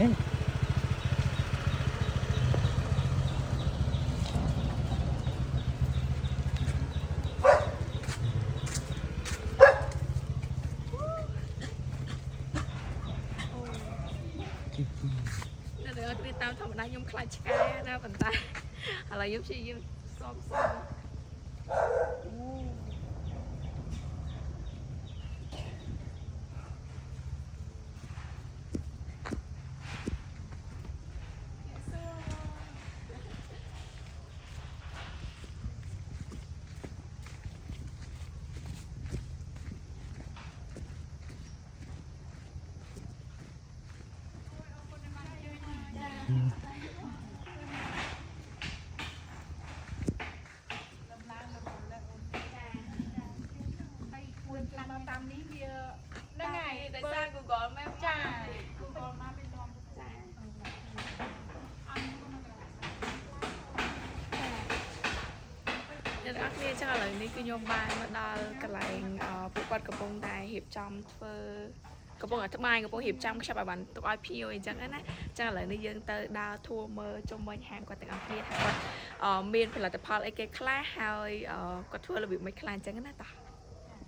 เดี๋ยวไปตามธรรมดายุ่งคลายแช่นะปันตาอะไรยุ่งชียุ่งซ้อมตามนี้เบียร์ได้ไง แต่สร้างกูก่อนแม่จ้า กูก่อนมาเป็นรองจ่าย เดี๋ยวอักเนี่ยจังอะไรนี่คือโยมบายมาดากันไรปกปัดกระโปรงได้เหีบจอมเฟอกระโปรงอัตมายกระโปรงเหีบจอมก็ใช้แบบบันตัวไอพีโอจังนะจังอะไรนี่ยังเตอดาวทัวร์เมอร์จมบอลแฮมกว่าแต่อังกฤษค่ะว่าเมียนผลิตภัณฑ์ไอเกคลาหายก็ทัวร์ระเบียบไม่คลานจังนะต่อ